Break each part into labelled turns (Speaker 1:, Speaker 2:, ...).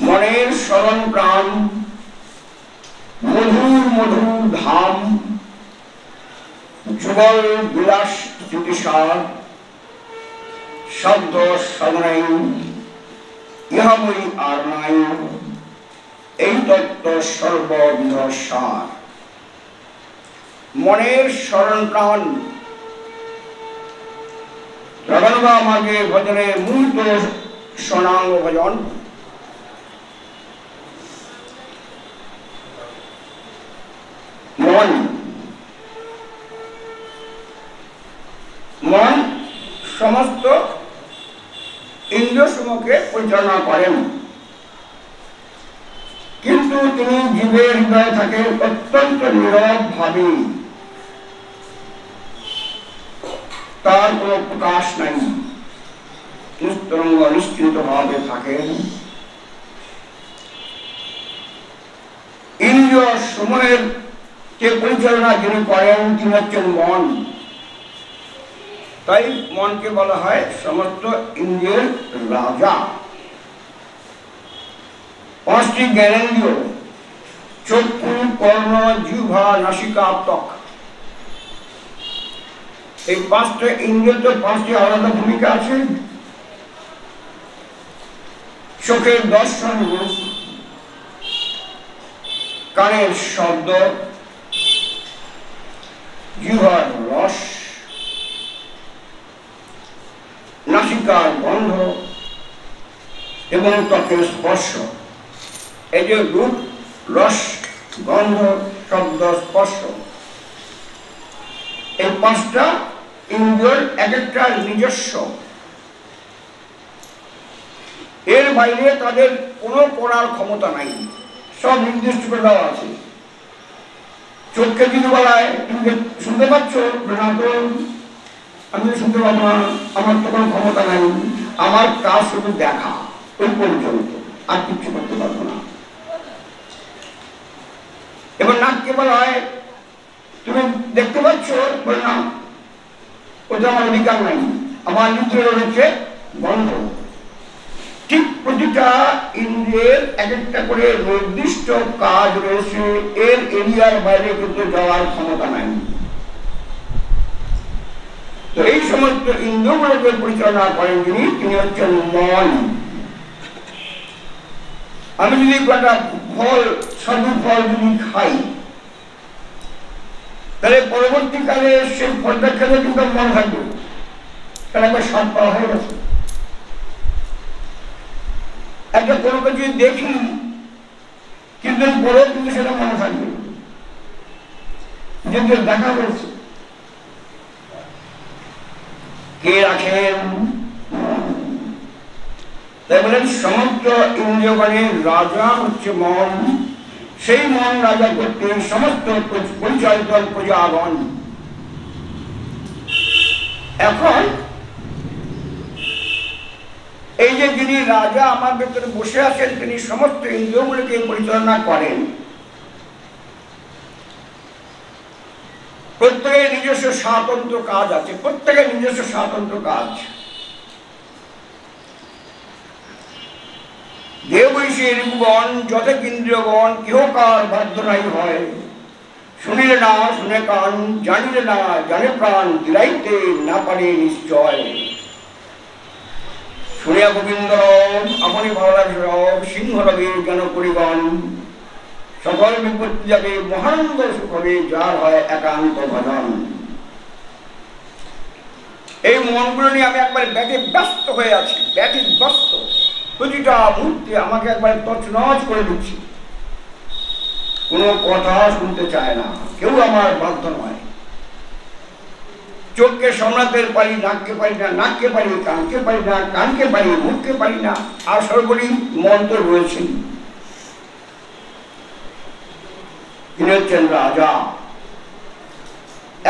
Speaker 1: মনের স্মরণ প্রাণ, মধুর মধুর ধাম, যুগল বিলাস জ্যোতিষার, শব্দ সদনাই ইহাময়ী আর নাই, এই তত্ত্ব সর্ববিধ সার। মনের স্মরণ প্রাণ রবনবা মার্গে ভজনে মূলত স্বনাঙ্গ ভজন। মন মন সমস্ত ইন্দ্রিয়সমূহকে পরিচালনা করেন, কিন্তু তিনি জীবের হৃদয়ে থাকেন অত্যন্ত নীরব ভাবে, তার কোন প্রকাশ নাই, নিস্তরঙ্গ নিশ্চিন্ত ভাবে থাকেন। ইন্দ্রিয় সমূহের যে পরিচালনা যিনি করেন তিনি হচ্ছেন মন। তাই মনকে বলা হয় সমস্ত ইন্দ্রিয়ের রাজা। পাঁচটি জ্ঞানেন্দ্রিয় চক্ষু, কর্ণ, জিহ্বা, নাসিকা, ত্বক, এই পাঁচটা ইন্দ্রিয়তে পাঁচটি আলাদা ভূমিকা আছে। চোখের দর্শন রূপ, কানের শব্দ, জিহ্বার রস, নাসিকার গন্ধ এবং ত্বকের স্পর্শ। এই যে রূপ, রস, গন্ধ, শব্দ, স্পর্শ, এই পাঁচটা ইন্দ্রিয়ের এক একটা নিজস্ব। এর বাইরে তাদের কোনো করার ক্ষমতা নাই, সব নির্দিষ্ট করে দেওয়া আছে। চোখকে যদি বলায় তুমি শুনতে পাচ্ছ, আমি শুনতে পাবো না, আমার তো কোনো ক্ষমতা নাই, আমার কাজ শুধু দেখা, ওই পর্যন্ত, আর কিছু করতে পারবো না। এবার নাককে বলা হয় তুমি দেখতে পাচ্ছ, বলে না, ওটা আমার অধিকার নাই, আমার নিচে রয়েছে গন্ধ। ঠিক প্রতিটা ইন্দ্রিয়ের এক একটা করে নির্দিষ্ট কাজ রয়েছে, এর এরিয়ার বাইরে কিন্তু যাওয়ার ক্ষমতা নাই। তো এই সমস্ত ইন্দ্রিয়গুলোকে পরিচালনা করেন যিনি, তিনি হচ্ছেন মন। আমি যদি একটা ফল, সাধু ফল যদি খাই, তাহলে পরবর্তীকালে সেই ফলটা খেলে কিন্তু মন থাকবে, তাহলে একবার স্বাদ পাওয়া হয়ে গেছে। একটা কোনো কিছু দেখি কিন্তু পরেও কিন্তু সেটা মনে থাকবে, যেহেতু দেখা হয়েছে। কে রাখেন? তাই বলেন সমস্ত ইন্দ্রিয়গণের রাজা হচ্ছে মন। সেই মন রাজা করতে সমস্ত পরিচালিত প্রজাগণ। এখন এই যে যিনি রাজা আমার ভেতরে বসে আছেন, তিনি সমস্ত ইন্দ্রিয়গুলোকে পরিচালনা করেন। প্রত্যেকের নিজস্ব স্বতন্ত্র কাজ আছে, প্রত্যেকের নিজস্ব স্বতন্ত্র কাজ। দেবৈষে ঋপুগণ যথেন্দ্রিয়গণ কেহকার বাধ্য নাই হয়, শুনিলে না শুনে কান, জানিলে না জানে প্রাণ, দিলাইতে না পারে নিশ্চয়। শুনিয়া গোবিন্দ আপনি ভাবলার রব, সিংহ রবের জ্ঞান করিগণ, সকল বিপত্তি যাবে মহানন্দ সুখ হবে, যার হয় একান্ত ভজন। এই মনগুলো নিয়ে আমি একবার ব্যস্ত হয়ে আছি, ব্যস্ত। প্রতিটা মুহূর্তে আমাকে একবার তছনছ করে দিচ্ছি, কোনো কথা শুনতে চায় না, কেউ আমার বাধ্য নয়। চোখকে সামলাতে পারি, নাককে পারি না, নাককে পারি, কানকে পারি না, কানকে পারি, মুখকে পারি না, আর সর্বোপরি মন তো রয়েছেন। তিনি হচ্ছেন রাজা।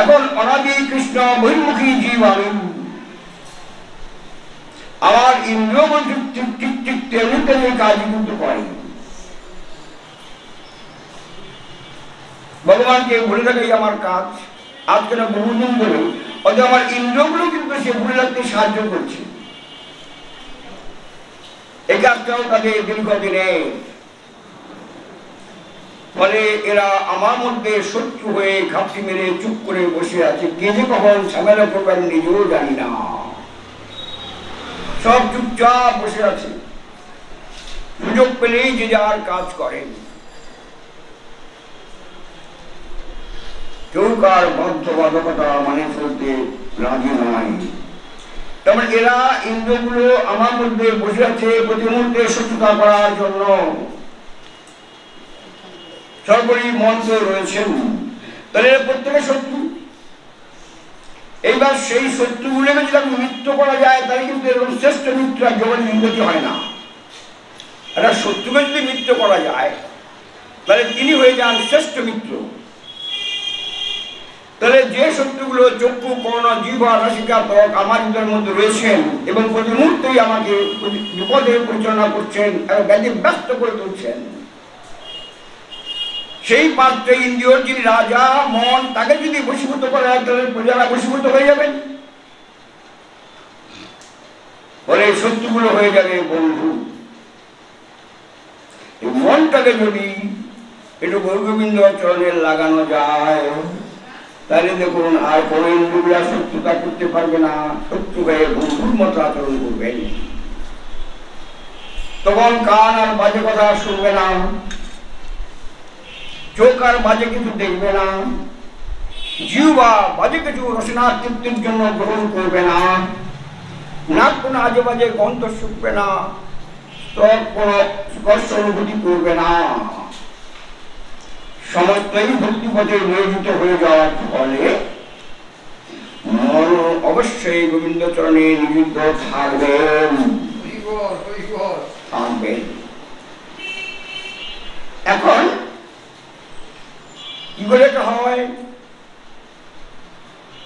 Speaker 1: এখন অনাদি কৃষ্ণ বহির্মুখী জীব আমি, আমার ইন্দ্রিয় ঠিক তেমনি কাজ কিন্তু করে। ভগবানকে ভুলে থাকাই আমার কাজ। আজকে না বহুদিন ধরে অথবা আমার ইন্দ্রিয়গুলো কিন্তু সে ভুলে রাখতে সাহায্য করছে। এই কাজটাও তাদের দীর্ঘদিনের। ফলে এরা আমার মধ্যে শত্রু হয়ে ঘাপটি মেরে চুপ করে বসে আছে, কে যে কখন ঝামেলা করবেন নিজেও জানি না, সব চুপচাপ বসে আছে, সুযোগ পেলেই যে যার কাজ করেন, কেউ কার বাধ্যবাধকতা মানে চলতে রাজি নয়। তেমন এরা ইন্দ্রগুলো আমার মধ্যে বসে আছে প্রতি মুহূর্তে শত্রুতা করার জন্য। সর্বোপরি মন্ত্র রয়েছেন, তাহলে প্রত্যেকের শত্রু। এইবার সেই শত্রুগুলোকে যদি মিত্র করা যায়, তাহলে কিন্তু এরকম শ্রেষ্ঠ মিত্র আর জগৎ উন্নতি হয় না। একটা শত্রুকে যদি মিত্র করা যায়, তাহলে তিনি হয়ে যান শ্রেষ্ঠ মিত্র। তাহলে যে শত্রুগুলো চক্ষু কর্ণ জিহ্বা নাসিকা ত্বক আমার হৃদয়ের মধ্যে রয়েছেন এবং প্রতি মুহূর্তেই আমাকে বিপদে পরিচালনা করছেন এবং ব্যাধি ব্যস্ত করে তুলছেন, সেই পাত্রে ইন্দ্রিয়র যিনি রাজা মন, তাকে যদি বশীভূত করা হয়, তাহলে প্রজারা বশীভূত হয়ে যাবেন। ফলে শত্রুগুলো হয়ে যাবে বন্ধু। মনটাকে যদি একটু গৌরগোবিন্দ চরণে লাগানো যায়, তাহলে দেখুন আর কোন ইন্দ্রিয়রা শত্রুতা করতে পারবে না, শত্রু হয়ে বন্ধুর মতো আচরণ করবেন। তখন কান আর বাজে কথা শুনবে না, চোখ আর বাজে কিছু দেখবে না, জিহ্বা বাজে কিছু রসনা তৃপ্তির জন্য গ্রহণ করবে না, নাক কোনো আজে বাজে গন্ধ শুকবে না, ত্বক কোনো স্পর্শ অনুভূতি করবে না। সমস্তই ভক্তিপথে নিয়োজিত হয়ে যাওয়ার ফলে মন অবশ্যই গোবিন্দ চরণে নিযুক্ত থাকবেন। এখন কি করে এটা হয়?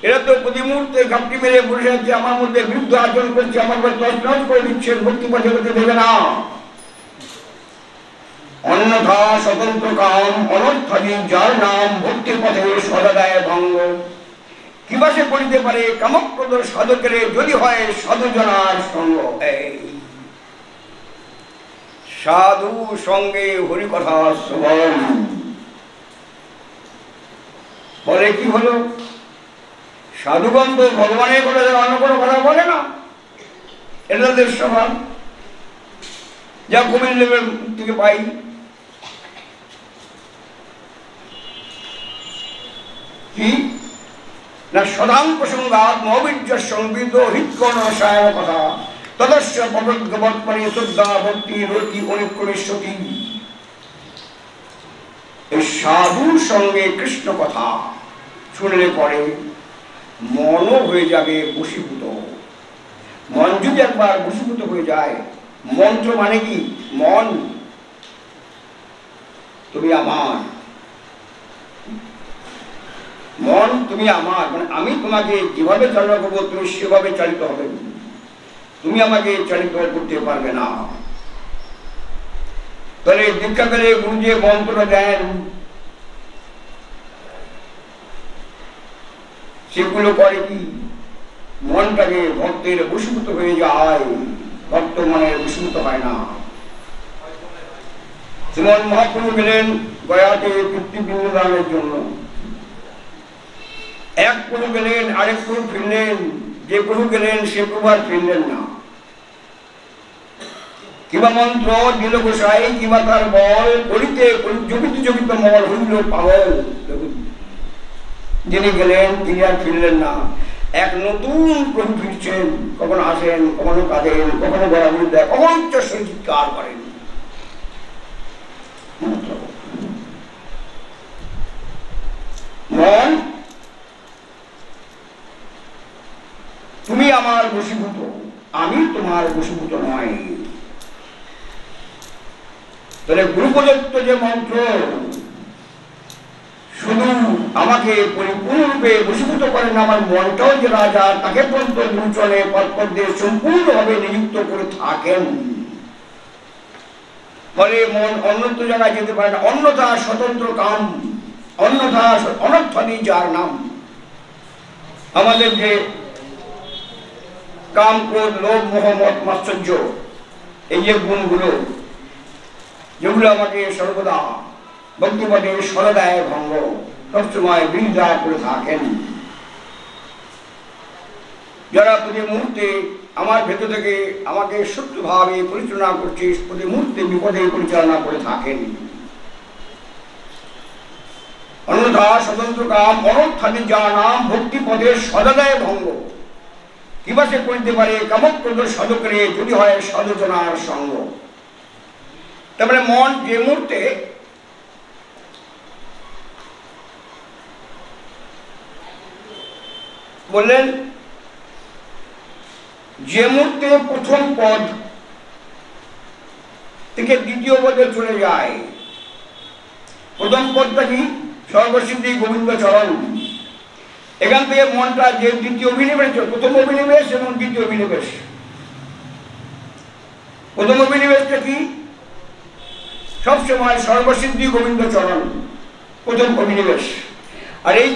Speaker 1: এরা তো প্রতি মুহূর্তে ঘাপটি মেরে বসে আছে, আমার মধ্যে বিরুদ্ধ আচরণ করছে, আমার মধ্যে তছনছ করে দিচ্ছেন, ভক্তি পথে হতে দেবে না। অন্যথা স্বতন্ত্র কাম অনর্থাদি যার নাম ভক্তির পথে সদা দেয় ভঙ্গ, কিবা সে করিতে পারে কামপ্রদ সাধকের যদি হয় সাধুজনার সঙ্গ। এই সাধু সঙ্গে হরিকথা শ্রবণ। বলে কি হলো? সাধুগণ তো ভগবানের কথা অন্য কোনো কথা বলে না, এটা তাদের স্বভাব। যা কবির লেবের থেকে পাই, কি না সদাং প্রসঙ্গাত মৌবীর্য সংবিত হৃৎকর্ণ সায়ন কথা তদস্য পবদ্গবৎপরে শ্রদ্ধা ভক্তি রতি অনিক্রমিষ্যতি। এই সাধুর সঙ্গে কৃষ্ণ কথা শুনলে পরে মনও হয়ে যাবে বশীভূত। মন যদি একবার বশীভূত হয়ে যায়, মন্ত্র মানে কি? মন তুমি আমার, মন তুমি আমার, মানে আমি তোমাকে যেভাবে চালনা করবো তুমি সেভাবে চালিত হবে, তুমি আমাকে চালিত করতে পারবে না। তাহলে দীক্ষাকালে গুরু যে মন্ত্র দেন, সেগুলো করে কি? মনটাকে ভক্তের বশীভূত হয়ে যায়, ভক্ত মনের বশীভূত হয় না। শ্রীমন মহাপ্রভু গেলেন গয়াতে পিতৃপিণ্ড দানের জন্য, এক প্রভু গেলেন, আরেক প্রভু ফিরলেন, যে প্রভু গেলেন সে প্রভু আর ফিরলেন না। কিবা মন্ত্র দিল গোসাই, কিবা তার বল করিতে জপিত জপিত মল হইল পাগল। যিনি গেলেন তিনি আর ফিরলেন না। এক নতুন প্রভু ফিরছেন, কখনো আসেন, কখনো কাঁদেন, কখনো গড়াগুড়ি দেয়, কখনো উচ্চস্বরে চিৎকার করেন। মন তুমি আমার বশীভূত, আমি তোমার বশীভূত নয়। তাহলে গুরু প্রদত্ত যে মন্ত্র শুধু আমাকে পরিপূর্ণরূপে বশীভূত করেন, আমার মনটাও যে রাজা, তাকে পর্যন্ত গুরুচরণে পদপদ্মে সম্পূর্ণভাবে নিযুক্ত করে থাকেন। ফলে মন অন্যত্র জায়গায় যেতে পারে না, অন্যথা স্বতন্ত্র কাম, অন্যথা অনর্থাদি যার নাম। আমাদের যে কাম, ক্রোধ, লোভ, মোহ, মদ, মাৎসর্য, এই যে গুণগুলো যেগুলো আমাকে সর্বদা ভক্তিপদে সরদায় ভঙ্গ সবসময় বিরোধিতা করে থাকেন, যারা প্রতি মুহূর্তে আমার ভেতর থেকে আমাকে সত্যভাবে পরিচালনা করছে, প্রতি মুহূর্তে বিপদে পরিচালনা করে থাকেন, অন্যথা স্বতন্ত্র কাম অনর্থাদি যা নাম ভক্তি পদের সদাদায় ভঙ্গ কিবা সে করিতে পারে কামক্রোধ সাধকরে যদি হয় সাধুজনার সঙ্গ। তারপরে মন যে মুহূর্তে বললেন, যে মুহূর্তে প্রথম পদ থেকে দ্বিতীয় পদে চলে যায়, প্রথম পদটা কি সর্বসিদ্ধি গোবিন্দ চরণ, এখান থেকে মনটা যে দ্বিতীয় অভিনিবেশ, প্রথম অভিনিবেশ এবং দ্বিতীয় অভিনিবেশ, প্রথম অভিনিবেশটা কি সবসময় সর্বসিদ্ধি গোবিন্দ চরণ প্রথম অভিনিবেশ, আর এই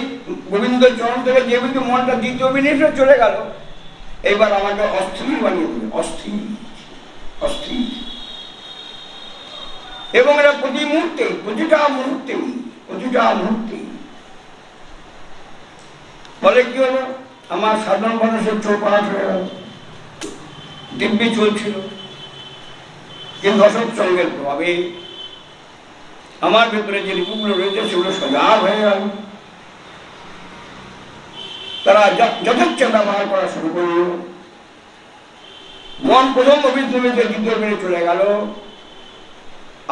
Speaker 1: গোবিন্দ চরণ থেকে যে কিন্তু মনটা দ্বিতীয় অভিনিবেশে চলে গেল, এইবার আমাকে অস্থির বানিয়ে দেবে, অস্থির অস্থির। এবং এটা প্রতি মুহূর্তে প্রতিটা মুহূর্তে বলে কি হলো, আমার সাধারণ মানুষের চোখ পাঠ হয়ে গেল, দিব্যি চলছিল, কিন্তু অসৎসঙ্গের প্রভাবে আমার ভেতরে যে রিপুগুলো রয়েছে সেগুলো সজাগ হয়ে গেল, তারা যথেচ্ছ ব্যবহার করা শুরু করল, মন প্রথম অভিজ্ঞতা দ্বিতীয় বেড়ে চলে গেল,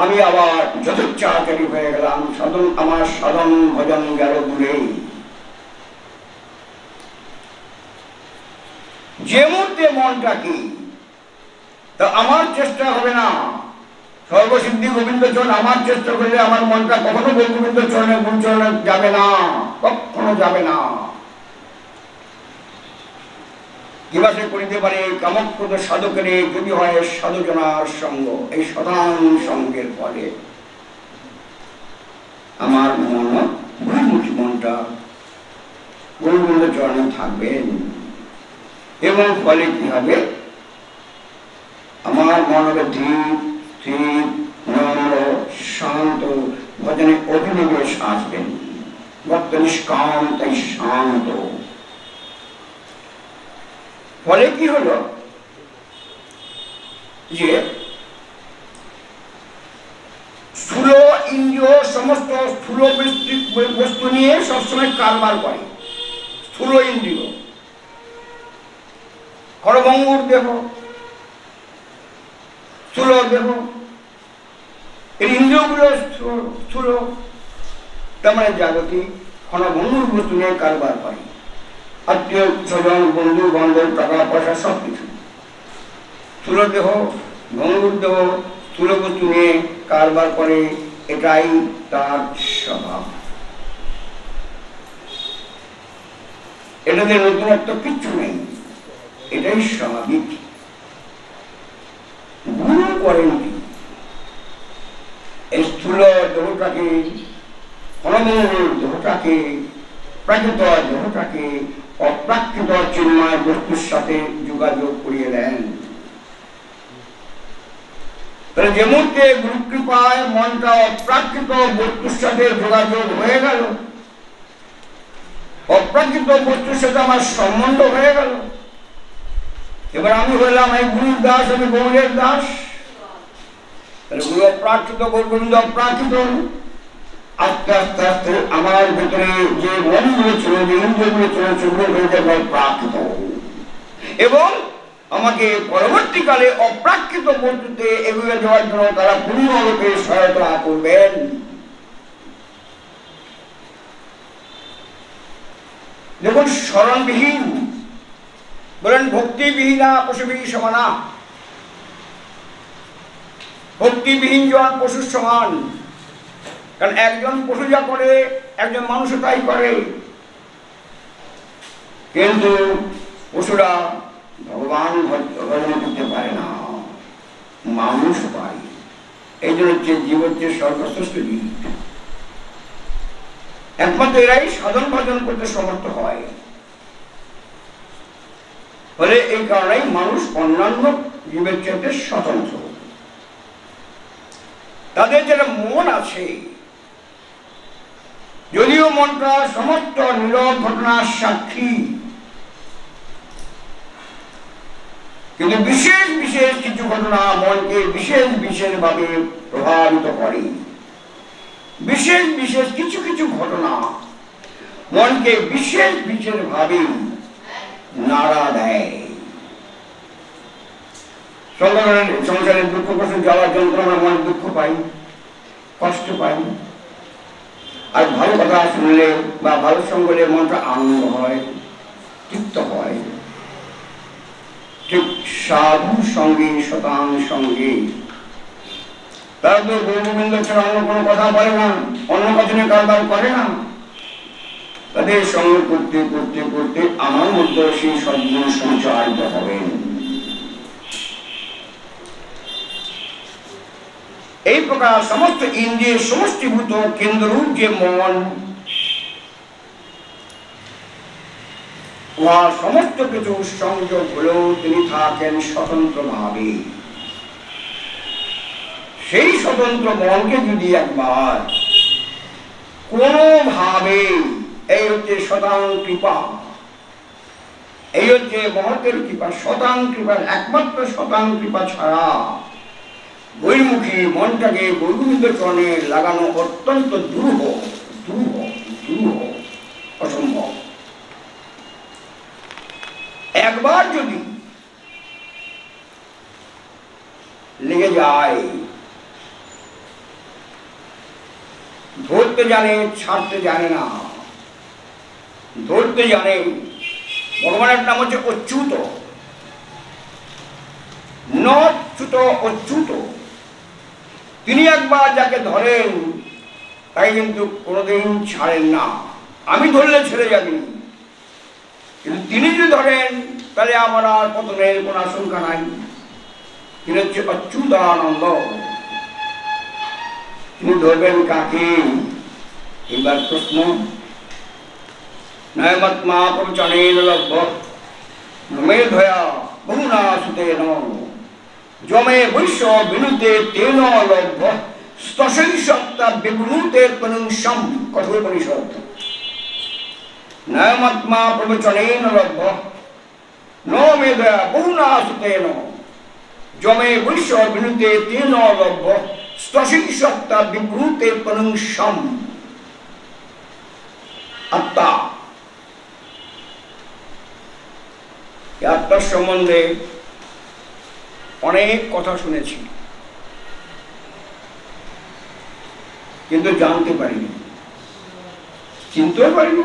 Speaker 1: আমি আবার যথেচ্ছাচারী হয়ে গেলাম, আমার সাধন ভজন গেল দূরে। যে মুহূর্তে মনটা কি তা আমার চেষ্টা হবে না, সর্বসিদ্ধি গোবিন্দ চরণ আমার চেষ্টা করলে আমার মনটা কখনো গোবিন্দ চরণে গুণ চরণে যাবে না, কখনো যাবে না। কিবা সে করিতে পারে কামক্রোধ সাধকের যদি হয় সাধুজনার সঙ্গ, এই সদান সঙ্গের ফলে আমার মন গুরুমুখী মনটা গোবিন্দ চরণে থাকবেন, এবং ফলে কি হবে, আমার মন হবে ধীর স্থির নম্র শান্ত, ভজনে অভিনিবেশ আসবেন, ভক্ত নিষ্কাম তাই শান্ত। ফলে কি হলো যে স্থূল ইন্দ্রিয় সমস্ত স্থূল বস্তু নিয়ে সবসময় কারবার করে, স্থূল ইন্দ্রিয় খড়ভঙ্গুর দেহ, স্থূল দেহ, এই ইন্দ্রিয়গুলো স্থূল, তার মানে জাগতিক খড়ভঙ্গুর বস্তু নিয়ে কারবার করে, আত্মীয় স্বজন বন্ধু বান্ধব টাকা পয়সা সবকিছু স্থূল দেহ ভঙ্গুর দেহ স্থূল বস্তু নিয়ে কারবার করে, এটাই তার স্বভাব। এটাতে নতুনত্ব কিচ্ছু নেই, এটাই স্বাভাবিক। গুরু করেন কি, এই স্থূল দেহটাকে খড়ভঙ্গুর দেহটাকে প্রাকৃত দেহটাকে অপ্রাকৃত চিন্ময় বস্তুর সাথে যোগাযোগ করিয়ে দেন। তাহলে যে মুহূর্তে গুরু কৃপায় মনটা অপ্রাকৃত বস্তুর সাথে যোগাযোগ হয়ে গেল, অপ্রাকৃত বস্তুর সাথে আমার সম্বন্ধ হয়ে গেল, এবার আমি হইলাম এই গুরুর দাস, আমি গৌরের দাস। তাহলে গুরু অপ্রাকৃত, গোবিন্দ অপ্রাকৃত, আস্তে আস্তে আস্তে আমার ভেতরে যে মনগুলো ছিল, যে ইন্দ্রিয়গুলো ছিল, সেগুলো হয়ে যাবে প্রাকৃত, এবং আমাকে পরবর্তীকালে অপ্রাকৃত বস্তুতে এগিয়ে যাওয়ার জন্য তারা পূর্ণরূপে সহায়তা করবেন। দেখুন, স্মরণবিহীন বলেন ভক্তিবিহীনা পশুবিহী সমানা, ভক্তিবিহীন জন পশুর সমান, কারণ একজন পশু যা করে একজন মানুষও তাই করে, কিন্তু পশুরা ভগবান ভজন করতে পারে না, মানুষ পায়। এই জন্য হচ্ছে জীব হচ্ছে সর্বশ্রেষ্ঠ জীব, একমাত্র এরাই সাধন ভজন করতে সমর্থ হয়। ফলে এই কারণেই মানুষ অন্যান্য জীবের চাইতে স্বতন্ত্র। তাদের যেটা মন আছে, যদিও মনটা সমস্ত নীরব ঘটনার সাক্ষী, কিন্তু বিশেষ বিশেষ কিছু ঘটনা মনকে বিশেষ বিশেষ ভাবে প্রভাবিত করে। বিশেষ বিশেষ কিছু কিছু ঘটনা মনকে বিশেষ বিশেষ ভাবে নাড়া দেয়। সংসারের দুঃখ কষ্ট যাওয়ার যন্ত্রণা মন দুঃখ পাই, কষ্ট পাই। আর ভালো কথা শুনলে বা ভালো সঙ্গ হলে মনটা আনন্দ হয়, তৃপ্ত হয়। ঠিক সাধু সঙ্গে শতাং সঙ্গে, তারা তো গোবিন্দ ছাড়া অন্য কোনো কথা বলে না, অন্য কথানে কারবার করে না। তাদের সঙ্গে করতে করতে করতে আমার মধ্যে সেই সদ্গুণ সঞ্চারিত হবেন। এই প্রকার সমস্ত ইন্দ্রিয়ের সমষ্টিভূত কেন্দ্ররূপ যে মন, উহা সমস্ত কিছু সংযোগ হলেও তিনি থাকেন স্বতন্ত্র ভাবে। সেই স্বতন্ত্র মনকে যদি একবার কোনোভাবে, এই হচ্ছে শতাং কৃপা, এই হচ্ছে মহতের কৃপা, শতাং কৃপা, একমাত্র শতাং কৃপা ছাড়া বহির্মুখী মনটাকে গোবিন্দ চরণে লাগানো অত্যন্ত দুরূহ, অসম্ভব। একবার যদি লেগে যায়, ধরতে জানে, ছাড়তে জানে না। ধরতে জানে, ভগবানের নাম হচ্ছে অচ্যুত, নচ্যুত, অচ্যুত। তিনি একবার যাকে ধরেন তাই কিন্তু কোনোদিন ছাড়েন না। আমি ধরলে ছেড়ে যাবি, কিন্তু তিনি যদি ধরেন তাহলে আমার আর পতনের কোনো আশঙ্কা নাই। তিনি হচ্ছে অচ্যুতানন্দ। তিনি ধরবেন কাকে? এবার প্রশ্ন। নয়মাত্মা প্রবচনেন লব্ধ মেধয়া বহুনা সুতেন যমে বৈশ্য বিনুতে তেন লব্ধ স্তসৈ সত্তা বিবনুতে পনুষম। কঠোপনিষদ। নয়মাত্মা প্রবচনেন লব্ধ ন মেধয়া বহুনা সুতেন যমে বৈশ্য বিনুতে তেন লব্ধ স্তসৈ সত্তা বিবনুতে পনুষম। আত্মা, আত্মার সম্বন্ধে অনেক কথা শুনেছি, কিন্তু জানতে পারিনি, চিনতেও পারিনি,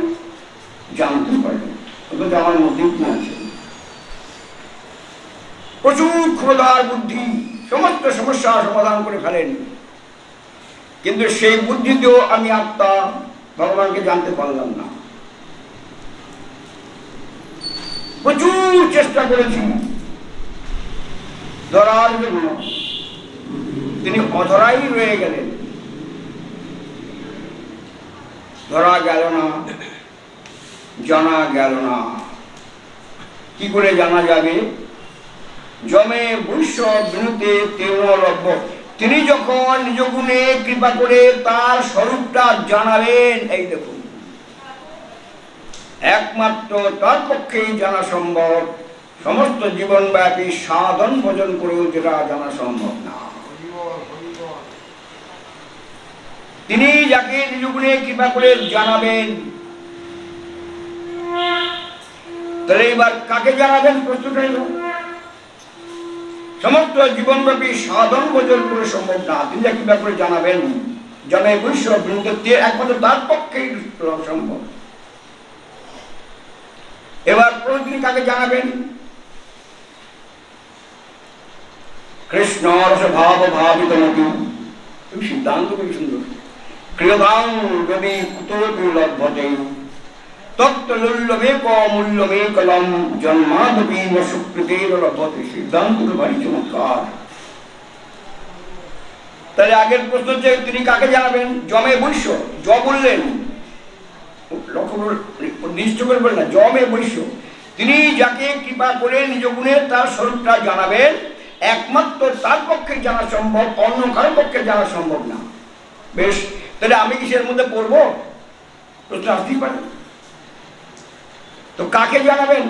Speaker 1: জানতেও পারিনি। অথচ আমার মধ্যে কি আছে? প্রচুর ক্ষুধার বুদ্ধি সমস্ত সমস্যা সমাধান করে ফেলেন, কিন্তু সেই বুদ্ধিতেও আমি আত্মা ভগবানকে জানতে পারলাম না। প্রচুর চেষ্টা করেছি ধরার জন্য, তিনি অধরাই রয়ে গেলেন। ধরা গেল না, জানা গেল না। কি করে জানা যাবে? যমে বৈশ্য বিনুতে তেন লব্ধ। তিনি যখন নিজ গুণে কৃপা করে তার স্বরূপটা জানাবেন, এই দেখুন, একমাত্র তার পক্ষেই জানা সম্ভব। সমস্ত জীবনব্যাপী সাধন ভজন করেও যেটা জানা সম্ভব না। তিনি যাকে নিজ গুণে কৃপা করে জানাবেন, তাহলে এবার কাকে জানাবেন? প্রশ্নটা এলো। সমস্ত জীবনব্যাপী সাধন ভজন করে সম্ভব না, তিনি যাকে কৃপা করে জানাবেন, জমে বৈশ্য বিনুতে, একমাত্র তার পক্ষেই সম্ভব। এবার তিনি কাকে জানাবেন? কৃষ্ণ রস ভাব ভাবিত মতি। সিদ্ধান্ত খুবই সুন্দর। ক্রিয়তাং যদি কুতোপি লভ্যতে তত্ত্বলুল্যমেক মূল্যমেকলম জন্মাদপি ন সুকৃতের লভ্যতে। সিদ্ধান্তটা ভারী চমৎকার। তাহলে আগের প্রশ্ন হচ্ছে তিনি কাকে জানাবেন? যমে বৈশ্য। য বললেন, লক্ষ্য নিশ্চিত করে বললেন না, যমে বৈশ্য। তিনি যাকে কৃপা করে নিজ গুণে তার স্বরূপটা জানাবেন, একমাত্র তার পক্ষে জানা সম্ভব, অন্য কারোর পক্ষে জানা সম্ভব না। বেশ, তাহলে আমি কি এর মধ্যে পড়বো? প্রশ্ন আসতেই পারে। তো কাকে জানাবেন?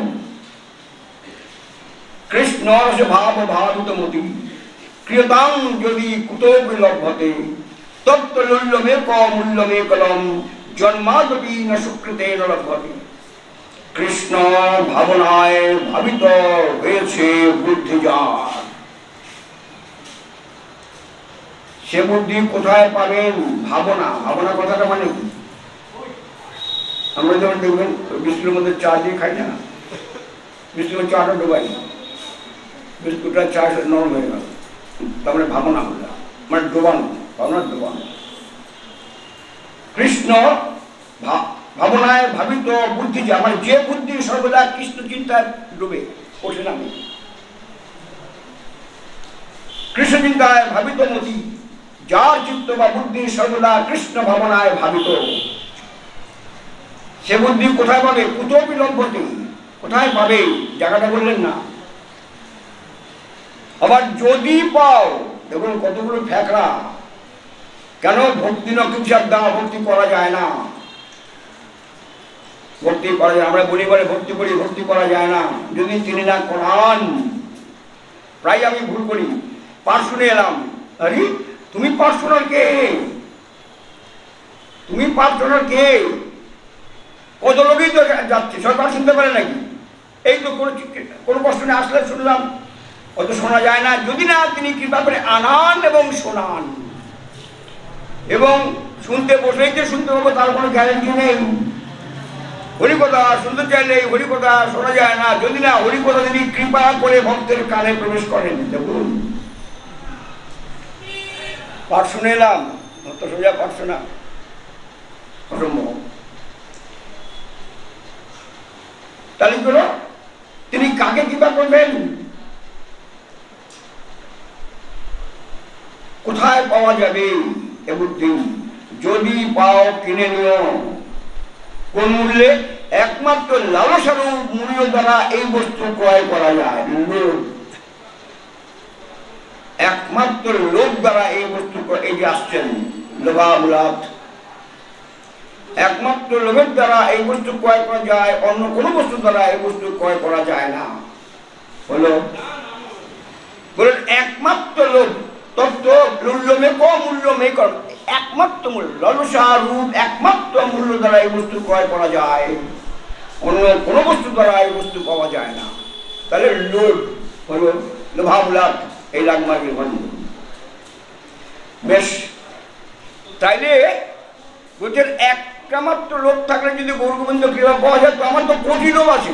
Speaker 1: কৃষ্ণ রসে ভাব ভাবিত মতি ক্রিয়তাং যদি কুতো বিলভ্যতে তত্ত্ব লুল্যমে ক মূল্যমে কলম জন্মাদপি ন সুকৃতে ন লভ্যতে। কৃষ্ণ ভাবনায় ভাবিত হয়েছে বুদ্ধি যার, সে বুদ্ধি কোথায় পাবেন? ভাবনা। ভাবনা কথাটা মানে কি? আমরা যেমন দেখবেন বিস্কুটের মধ্যে চা দিয়ে খাই না, বিস্কুটের চাটা ডোবাই না, বিস্কুটটা চা নরম হয়ে গেল, তার মানে ভাবনা হলো, মানে ডোবানো, ভাবনা ডোবানো। কৃষ্ণ ভাবনায় ভাবিত বুদ্ধি যা, মানে যে বুদ্ধি সর্বদা কৃষ্ণ চিন্তায় ডুবে ওঠে না। কৃষ্ণ চিন্তায় ভাবিত মতি, যার চিত্ত বা বুদ্ধি সর্বদা কৃষ্ণ ভাবনায় ভাবিত, সে বুদ্ধি কোথায় পাবে? কুতো বিলম্বতে, কোথায় পাবে? জায়গাটা বললেন না। আবার যদি পাও, দেখুন কতগুলো ফ্যাকড়া। কেন ভক্তি নক্ষত্র ভক্তি করা যায় না? ভক্তি করা যায়, আমরা বলি বলে ভক্তি করি, ভক্তি করা যায় না যদি তিনি না করান। প্রায় আমি ভুল করি, পাঠ শুনে এলাম, আরে তুমি পাঠ শোনার কে? তুমি পাঠ শোনার কে? কত লোকই তো যাচ্ছে, সরকার শুনতে পারে নাকি? এই তো কোনো কষ্ট নেই, আসলে শুনলাম, অত শোনা যায় না যদি না তিনি কৃপা করে আনান এবং শোনান। এবং শুনতে বসেই যে শুনতে পাবো তার কোনো গ্যারেন্টি নেই। হরিকথা শুনতে চাইলে হরিকথা শোনা যায় না যদি না হরিকথা তিনি কৃপা করে ভক্তের কানে প্রবেশ করেন। দেখুন পাঠ শুনে এলাম, তো সোজা পাঠ শোনা অসম্ভব। তাহলে করো তিনি কাকে কৃপা করবেন? কোথায় পাওয়া যাবে এ বুদ্ধি? যদি পাও কিনে নিও। কোন মূল্যে? একমাত্র লালসারূপ মূল্য দ্বারা এই বস্তু ক্রয় করা যায়। লোভ, একমাত্র লোভ দ্বারা এই বস্তু, এই যে আসছেন লোভামূলাত, একমাত্র লোভের দ্বারা এই বস্তু ক্রয় করা যায়, অন্য কোনো বস্তু দ্বারা এই বস্তু ক্রয় করা যায় না। হলো বলেন একমাত্র লোভ, তত্ত্ব মূল্যমে ক মূল্যমে কর, একমাত্র মূল্য, লালসা রূপ একমাত্র মূল্য দ্বারা এই বস্তু ক্রয় করা যায়, অন্য কোনো বস্তু দ্বারা এই বস্তু পাওয়া যায় না। তাহলে লোভ হলো লোভামূলাত, এই রাগমার্গের বন্ধ। বেশ, তাইলে বলছেন একটা মাত্র লোভ থাকলে যদি গৌরগোবিন্দ কৃপা পাওয়া যায়, তো আমার তো কোটি লোভ আছে,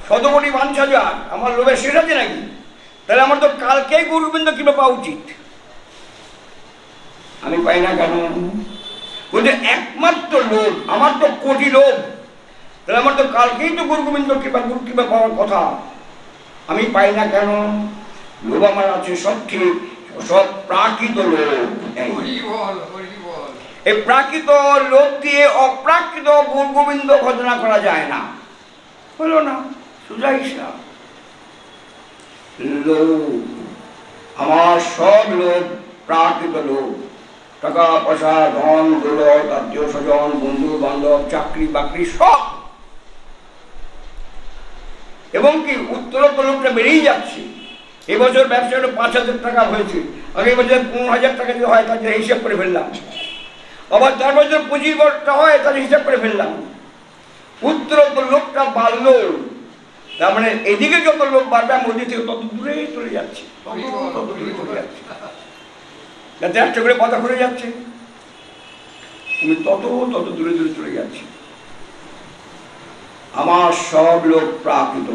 Speaker 1: শতকোটি বাঞ্ছা যার, আমার লোভের শেষ আছে নাকি? তাহলে আমার তো কালকেই গৌরগোবিন্দ কৃপা পাওয়া উচিত, আমি পাই না কেন? বলছে একমাত্র লোভ, আমার তো কোটি লোভ, তাহলে আমার তো কালকেই তো গৌরগোবিন্দ কৃপা পাওয়ার কথা, আমি পাই না কেন? লোভ আমার আছে সব ঠিক, সব প্রাকৃত লোভ। এই প্রাকৃত লোভ দিয়ে অপ্রাকৃত গৌরগোবিন্দ ভজনা করা যায় না। হলো না সোজা হিসাব। লোভ, আমার সব লোভ প্রাকৃত লোভ, টাকা পয়সা, ধন দৌলত, আত্মীয় স্বজন, বন্ধু বান্ধব, চাকরি বাকরি সব, এবং কি উত্তরোত্তর লোকটা বেড়েই যাচ্ছে। এবছর ব্যবসাটা 5,000 টাকা হয়েছে, আগের বছর 15,000 টাকা যদি হয় তাহলে হিসাব করে ফেললাম, আবার তার বছর 25,000 হয় তাহলে হিসাব করে ফেললাম। উত্তরোত্তর লোকটা বাড়লো, তার মানে এদিকে যত লোক বাড়বে আমি ওদিক থেকে তত দূরে চলে যাচ্ছি, তত দূরে চলে যাচ্ছি, যাতে একটা করে কথা ঘুরে যাচ্ছে, আমি তত দূরে দূরে চলে যাচ্ছি। আমার সব লোক প্রাকৃত,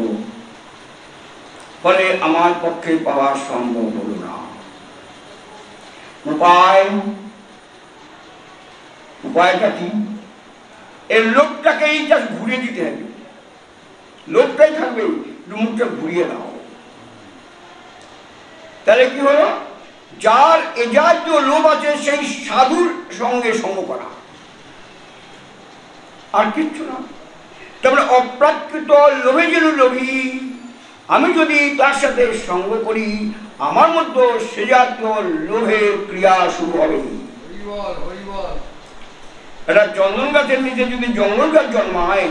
Speaker 1: ফলে আমার পক্ষে পাওয়া সম্ভব হল না। উপায়টা কি? এই লোকটাকেই জাস্ট ঘুরিয়ে দিতে হবে, লোকটাই থাকবে, মুখটা ঘুরিয়ে দাও। তাহলে কি হলো? যার এ জাতীয় লোভ আছে সেই সাধুর সঙ্গে সঙ্গ করা, আর কিচ্ছু না। তারপরে অপ্রাকৃত লোভে যেন লোভী, আমি যদি তার সাথে সঙ্গ করি আমার মধ্যে সে জাতীয় লোভের ক্রিয়া শুরু হবে। একটা চন্দন গাছের নিচে যদি জঙ্গল গাছ জন্মায়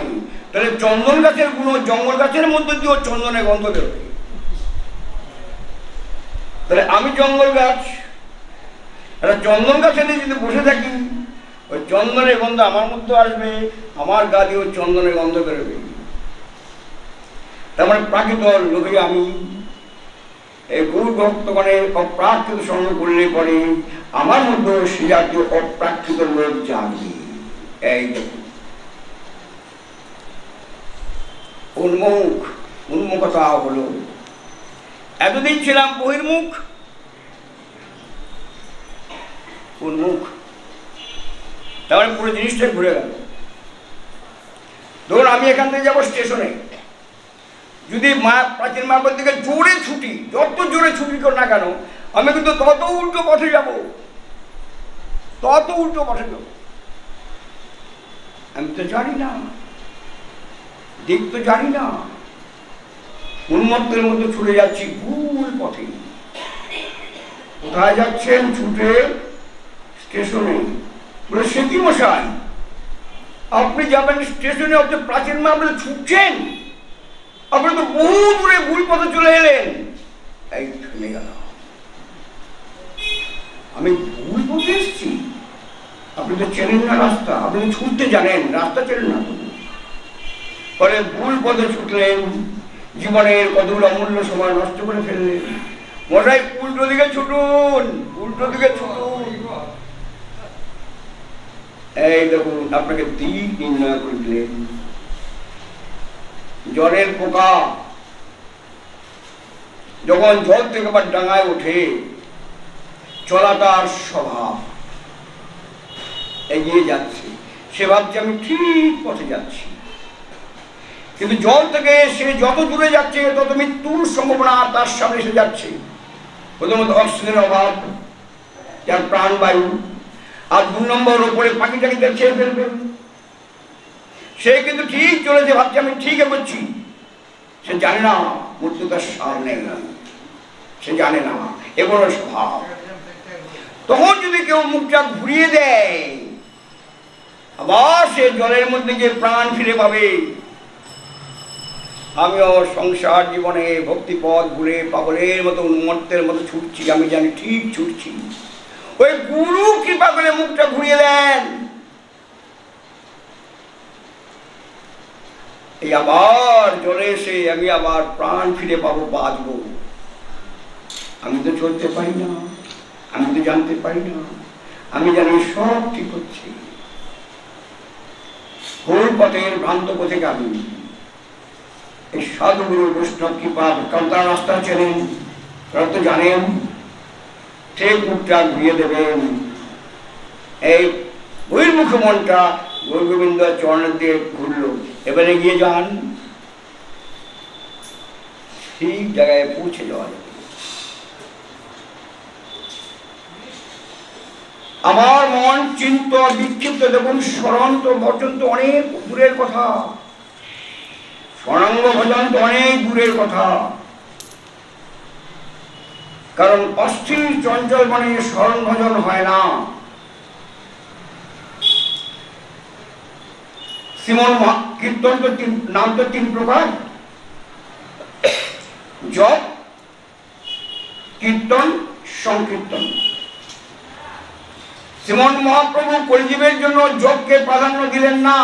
Speaker 1: তাহলে চন্দন গাছের গুণ জঙ্গল গাছের মধ্যে দিয়েও চন্দনের গন্ধ বেরোবে। তাহলে আমি জঙ্গল গাছ, একটা চন্দন গাছের নিচে যদি বসে থাকি ওই চন্দনের গন্ধ আমার মধ্যে আসবে, আমার গা দিয়েও চন্দনের গন্ধ বেরোবে। তার মানে প্রাকৃত লোভে আমি এই গুরু ভক্তগণের অপ্রাকৃত সঙ্গ করলে পরে আমার মধ্যে সে জাতীয় অপ্রাকৃত লোভ জাগবে। এই দেখুন উন্মুখতা হলো। এতদিন ছিলাম বহির্মুখ, উন্মুখ, তারপরে পুরো জিনিসটা ঘুরে গেল। ধরুন আমি এখান থেকে যাবো স্টেশনে, যদি প্রাচীন মাপের দিকে জোরে ছুটি, যত জোরে ছুটি কর না কেন আমি কিন্তু তত উল্টো পথে যাব, তত উল্টো পথে যাব। আমি তো জানি না, দিক তো জানি না, উন্মত্তের মধ্যে ছুটে যাচ্ছি ভুল পথে। কোথায় যাচ্ছেন? ছুটে স্টেশনে। বলে সে কি মশাই, আপনি যাবেন স্টেশনে, আপনি প্রাচীন মাপে ছুটছেন, আপনি তো বহু দূরে ভুল পথে চলে এলেন। এই থেমে গেল, আমি ভুল পথে এসেছি? আপনি তো চেনেন না রাস্তা, আপনি ছুটতে জানেন, রাস্তা চেনেন না। পরে ভুল পথে ছুটলেন, জীবনের কতগুলো অমূল্য সময় নষ্ট করে ফেললেন। মশাই উল্টো দিকে ছুটুন, উল্টো দিকে ছুটুন। এই দেখুন আপনাকে দিক নির্ণয় করে দিলেন। জলের পোকা যখন জল থেকে আবার ডাঙায় ওঠে, চলা তার স্বভাব, এগিয়ে যাচ্ছে, সে ভাবছে আমি ঠিক পথে যাচ্ছি। কিন্তু জল থেকে সে যত দূরে যাচ্ছে তত মৃত্যুর সম্ভাবনা তার সামনে এসে যাচ্ছে। প্রথমত অক্সিজেনের অভাব, যার প্রাণবায়ু, আর 2 নম্বর ওপরে পাখিটাকে খেয়ে ফেলবে। সে কিন্তু ঠিক চলেছে, ভাবছে আমি ঠিক এগোচ্ছি। সে জানে না মৃত্যু তার সামনে, সে জানে না এগুলো স্বভাব। তখন যদি কেউ মুখটা ঘুরিয়ে দেয়, আবার সে জলের মধ্যে গিয়ে প্রাণ ফিরে পাবে। আমিও সংসার জীবনে ভক্তিপথ ঘুরে পাগলের মতো উন্মত্তের মতো ছুটছি, আমি জানি ঠিক ছুটছি। ওই গুরু কৃপা করে মুখটা ঘুরিয়ে দেন, এই আবার জলে এসে আমি আবার প্রাণ ফিরে পাবো, বাঁচবো। আমি তো চলতে পারি না, আমি তো জানতে পারি না, আমি জানি সব ঠিক হচ্ছে। ভুল পথের ভ্রান্ত পথে আমি এই সাধুগুরু বৈষ্ণব কৃপা, কারণ তারা রাস্তা চেনেন, তারা তো জানেন, ঠিক মুখটা ঘুরিয়ে দেবেন। এই বহির্মুখ মনটা গৌর গোবিন্দ চরণের দিয়ে ঘুরলো, এবারে গিয়ে যান, ঠিক জায়গায় পৌঁছে যাওয়া যাবে। আমার মন চিন্ত বিক্ষিপ্ত, দেখুন স্মরণ তো ভজন তো অনেক দূরের কথা, স্বরাঙ্গ ভজন তো অনেক দূরের কথা। কারণ অস্থির চঞ্চল মনে স্মরণ ভজন হয় না। শ্রীমন কীর্তন তো নাম তো 3 প্রকার, জপ, কীর্তন, সংকীর্তন। শ্রীমন মহাপ্রভু কলিজীবের জন্য জপকে প্রাধান্য দিলেন না।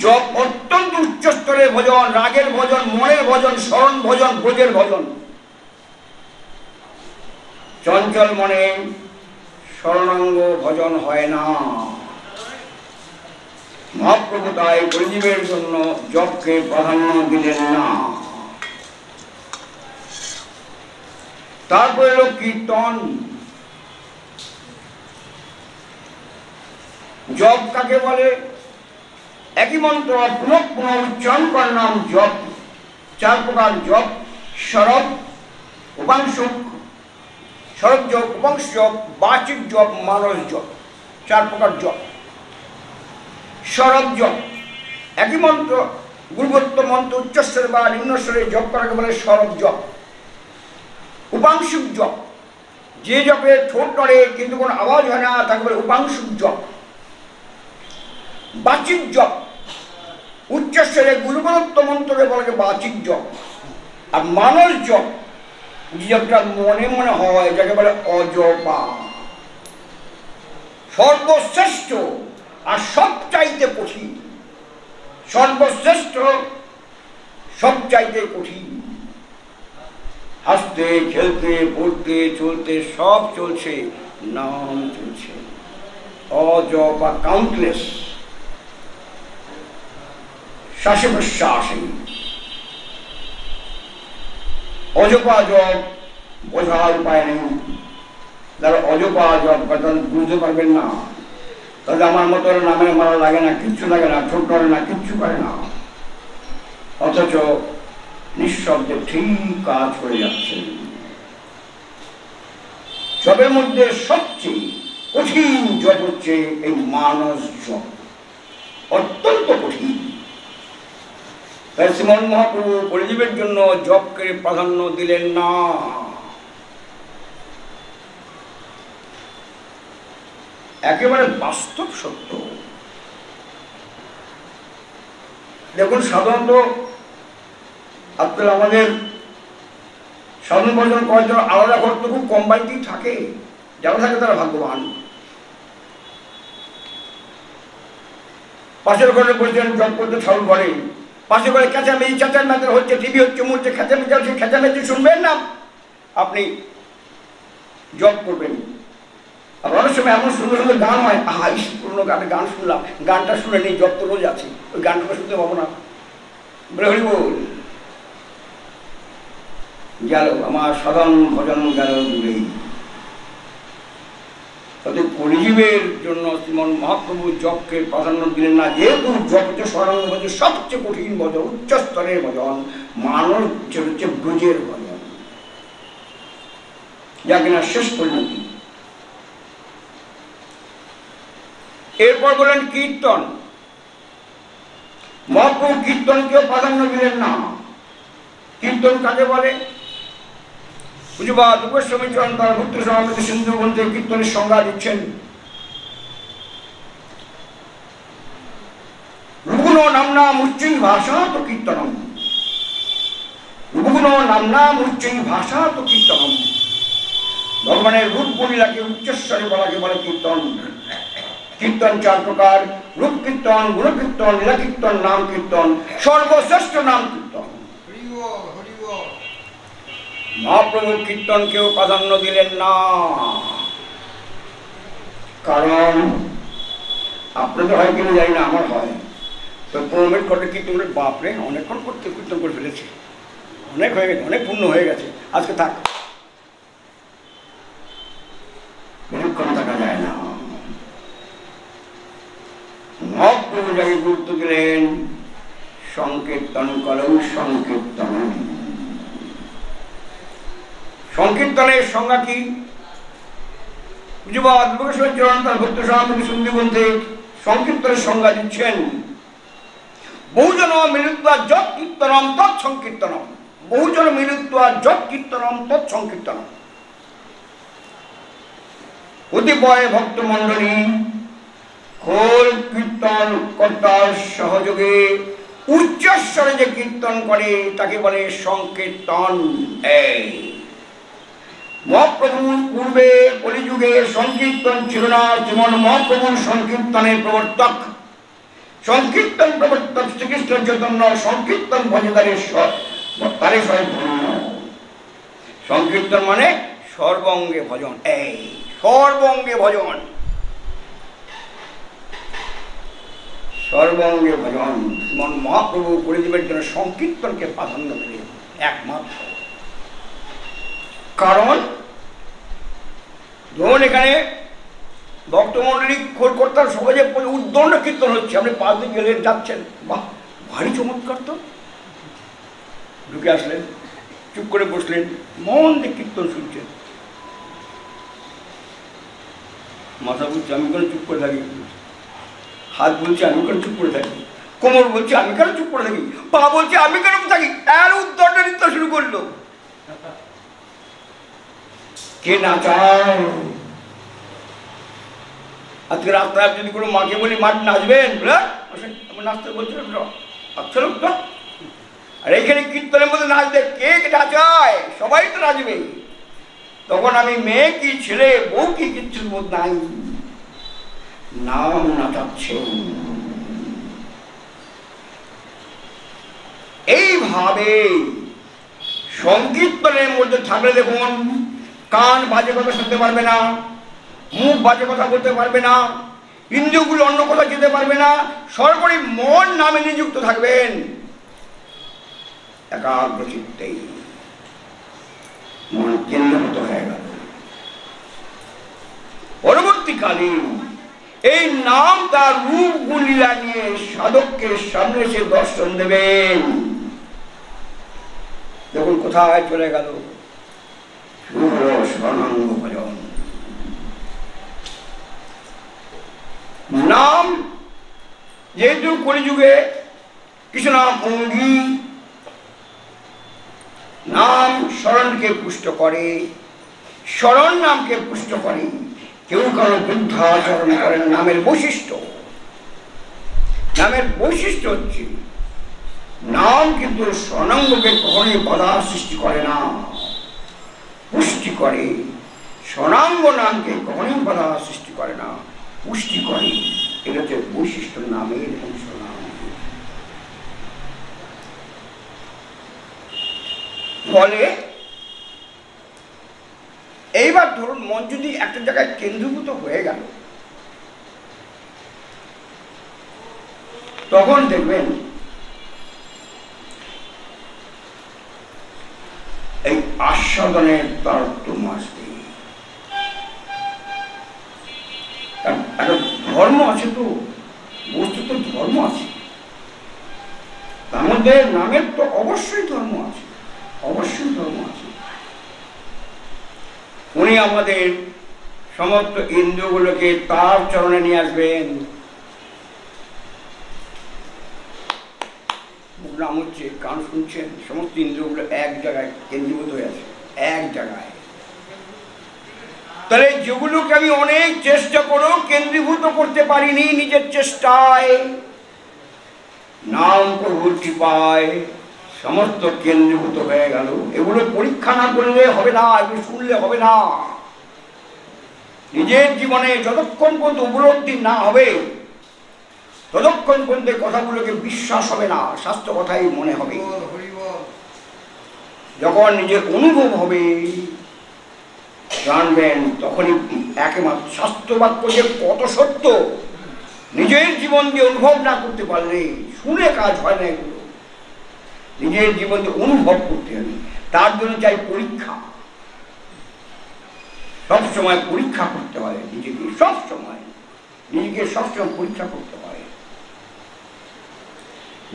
Speaker 1: জপ অত্যন্ত উচ্চ স্তরের ভজন, রাগের ভজন, মনের ভজন, স্মরণ ভজন, ব্রজের ভজন। চঞ্চল মনে স্মরণাঙ্গ ভজন হয় না। মহাপ্রভু তাই কলিজীবের জন্য জপকে প্রাধান্য দিলেন না। তারপরে হলো কীর্তন। জপ কাকে বলে? একই মন্ত্র পুনঃ পুনঃ উচ্চারণ করার নাম জপ। 4 প্রকার জপ: শরব, উপাংশুক, শরব জপ, উপাংশ জপ, বাচিক জপ, মানস জপ। 4 প্রকার জপ। শরব জপ একই মন্ত্র গুরুবত্ত মন্ত্র উচ্চস্বরে বা নিম্নস্বরে জপ করাকে বলে স্বরব জপ। উপাংশুক জপ, যে জপে ঠোঁট নড়ে কিন্তু কোনো আওয়াজ হয় না তাকে বলে উপাংশুক জপ। বাচিক জপ, উচ্চস্বরে গুরুবত্ত মন্ত্রকে বলে বাচিক জপ। আর মানস জপ, যে জপটা মনে মনে হয় যাকে বলে অজপা। সর্বশ্রেষ্ঠ আর সবচাইতে কঠিন, সর্বশ্রেষ্ঠ সবচাইতে কঠিন। হাসতে খেলতে পড়তে চলতে সব চলছে, নাম চলছে। অজপা কাউন্টলেস, শ্বাসে প্রশ্বাসে। অজপা জপ বোঝার উপায় নেই। যারা অজপা জপ করে বুঝতে পারবেন না, তাহলে আমার মতো নামে মারা লাগে না, কিচ্ছু লাগে না, ঠোঁট নড়ে না, কিচ্ছু করে না, অথচ নিঃশব্দে ঠিক কাজ করে যাচ্ছে। জপের মধ্যে সবচেয়ে কঠিন জপ হচ্ছে এই মানস জপ, অত্যন্ত কঠিন। তাই শ্রীমন মহাপ্রভু পরিজীবের জন্য জপকে প্রাধান্য দিলেন না। একেবারে বাস্তব সত্য। দেখুন, সাধারণত আপনার আমাদের সাধন ভজন করার জন্য আলাদা ঘর তো খুব কম বাড়িতেই থাকে, যারা থাকে তারা ভাগ্যবান। পাশের ঘরে বলছেন জপ করতে ছাউল ঘরে, পাশের ঘরে খেঁচামেচি চেঁচামেচি হচ্ছে, টিভি হচ্ছে, মুহূর্তে খেঁচামেচি হচ্ছে, খেঁচামেচি শুনবেন না, আপনি জপ করবেন। আর অনেক সময় এমন সুন্দর সুন্দর গান হয়, আহা পুরোনো গানে গান শুনলাম, গানটা শুনে নেই, জপ তো রোজ আছে, ওই গানটা শুনতে পাবো না, বলে হরি বল, গেল আমার সাধারণ ভজন গেল দূরেই। তাদের পরিজীবের জন্য শ্রীমন মহাপ্রভু জপকে প্রাধান্য দিলেন না, যেহেতু জপ হচ্ছে স্বরাঙ্গ ভজন, সবচেয়ে কঠিন ভজন, উচ্চ স্তরের ভজন, মানব হচ্ছে ব্রজের ভজন, যা কিনা শেষ পরিণতি। এরপর বলেন কীর্তন। মহাপ্রভু কীর্তনকেও প্রাধান্য দিলেন না। কীর্তন কাকে বলে? পূজ্যপাদ গোস্বামী চরণ তার ভক্ত সমাবেত সিন্ধু গ্রন্থে কীর্তনের সংজ্ঞা দিচ্ছেন। রুগুণ নামনা মুচ্চৈ ভাষা তো কীর্তনম, রুগুণ নামনা মুচ্চৈ ভাষা তো কীর্তনম। ভগবানের রূপ বলিলাকে উচ্চস্বরে বলাকে বলে কীর্তন। কীর্তন চার প্রকার: রূপ কীর্তন, গুণ কীর্তন, লীলা কীর্তন, নাম কীর্তন। সর্বশ্রেষ্ঠ নাম কীর্তন। মহাপ্রভু কীর্তনকেও প্রাধান্য দিলেন না, কারণ আপনাদের হয় কিনা জানি না, আমার হয় তো 15 মিনিট করে কীর্তন করে, বাপরে অনেকক্ষণ করতে কীর্তন করে ফেলেছে, অনেক হয়ে গেছে, অনেক পূর্ণ হয়ে গেছে, আজকে থাক, অনেকক্ষণ থাকা যায় না। মহাপ্রভু যাকে গুরুত্ব দিলেন, সংকীর্তন করৌ সংকীর্তন। সংকীর্তনের সংজ্ঞা কি? পূজ্যপাদ গোস্বামী চরণ তার ভক্ত সমাবেত সিন্ধু গ্রন্থে সংকীর্তনের সংজ্ঞা দিচ্ছেন: বহুজন মিলিত্বা যৎ কীর্তনম তৎ সংকীর্তনম। বহুজন মিলিত্বা যৎ কীর্তনম তৎ সংকীর্তনম। কতিপয় ভক্ত মণ্ডলী খোল কীর্তন কর্তার সহযোগে উচ্চস্বরে যে কীর্তন করে তাকে বলে সংকীর্তন। মহাপ্রভুর পূর্বে কলিযুগে সংকীর্তন ছিল না। যেমন মহাপ্রভুর সংকীর্তনের প্রবর্তক, সংকীর্তন প্রবর্তক শ্রীকৃষ্ণ চৈতন্য সংকীর্তন ভজদারের তারে ধন্য। সংকীর্তন মানে সর্বঙ্গে ভজন, এই সর্বঙ্গে ভজন, সর্বঙ্গে ভজন। শ্রীমন মহাপ্রভু পরিজীবের জন্য সংকীর্তনকে প্রাধান্য দিলেন একমাত্র। কারণ ধরুন এখানে ভক্তমণ্ডলী খোল কর্তার সহজে উদ্দণ্ড কীর্তন হচ্ছে, আপনি পাশ দিয়ে গেলেন, যাচ্ছেন, বাহ ভারী চমৎকার, তো ঢুকে আসলেন, চুপ করে বসলেন, মন দিয়ে কীর্তন শুনছেন, মাথা বুঝছে আমি কোনো চুপ করে থাকি, হাত বলছে আমি কোনো চুপ করে থাকি, কোমর বলছে আমি কেন চুপ করে থাকি, পা বলছে আমি কেন থাকি, এর উত্তরটা দিতে শুরু করলো। কে নাচায়? আজকে রাস্তায় যদি কোনো মাকে বলি মা নাচবেন, নাচতে বলছে আচ্ছা লোকটা। আর এইখানে কীর্তনের মধ্যে নাচবে, কে নাচায়? সবাই তো নাচবে। তখন আমি মেয়ে কি ছেলে বউ কি কিচ্ছুর মধ্যে নাই, নাম নাচাচ্ছে। এইভাবে সংকীর্তনের মধ্যে থাকলে দেখুন কান বাজে কথা শুনতে পারবে না, মুখ বাজে কথা বলতে পারবে না, ইন্দ্রিয়গুলো অন্য কথা যেতে পারবে না, সর্বোপরি মন নামে নিযুক্ত থাকবেন একাগ্র চিত্তেই, মন কেন্দ্রীভূত হয়ে গেল। পরবর্তীকালে এই নাম তার রূপ গুলিলা নিয়ে সাধককে সামনে এসে দর্শন দেবেন। দেখুন কোথায় চলে গেল, স্বর্ণাঙ্গ ভজন। নাম যেহেতু কলিযুগে কিছু নাম অঙ্গী, নাম স্মরণকে পুষ্ট করে, স্মরণ নামকে পুষ্ট করে। কেউ কারো বৃদ্ধাচরণ করেন। নামের বৈশিষ্ট্য, নামের বৈশিষ্ট্য হচ্ছে নাম কিন্তু স্বর্ণাঙ্গকে কখনোই বাধা সৃষ্টি করে না, পুষ্টি করে। স্বর্ণাঙ্গ নামকে কখনোই বাধা সৃষ্টি করে না, পুষ্টি করে। এটা হচ্ছে বৈশিষ্ট্য নামের অংশ। নাম ফলে এইবার ধরুন মন যদি একটা জায়গায় কেন্দ্রীভূত হয়ে গেল, তখন দেখবেন এই আস্বাদনের তারতম্য আসবে। একটা ধর্ম আছে, তো বস্তুত ধর্ম আছে, তার মধ্যে নামের তো অবশ্যই ধর্ম আছে, অবশ্যই ধর্ম আছে। উনি আমাদের সমস্ত ইন্দ্রিয়গুলোকে তার চরণে নিয়ে আসবেন। নাম হচ্ছে কান শুনছেন, সমস্ত ইন্দ্রিয়গুলো এক জায়গায় কেন্দ্রীভূত হয়ে আছে, এক জায়গায়। তাহলে যেগুলোকে আমি অনেক চেষ্টা করেও কেন্দ্রীভূত করতে পারিনি নিজের চেষ্টায়, নাম প্রভুর কৃপায় সমস্ত কেন্দ্রীভূত হয়ে গেল। এগুলো পরীক্ষা না করলে হবে না, এগুলো শুনলে হবে না। নিজের জীবনে যতক্ষণ পর্যন্ত উপলব্ধি না হবে ততক্ষণ পর্যন্ত কথাগুলোকে বিশ্বাস হবে না, শাস্ত্র কথাই মনে হবে। যখন নিজের অনুভব হবে জানবেন, তখনই একমাত্র শাস্ত্র বাক্য যে কত সত্য নিজের জীবন দিয়ে অনুভব না করতে পারলে শুনে কাজ হয় না। এগুলো নিজের জীবন দিয়ে অনুভব করতে হবে, তার জন্য চাই পরীক্ষা। সবসময় পরীক্ষা করতে হয় নিজেকে, সবসময় নিজেকে সবসময় পরীক্ষা করতে হয়।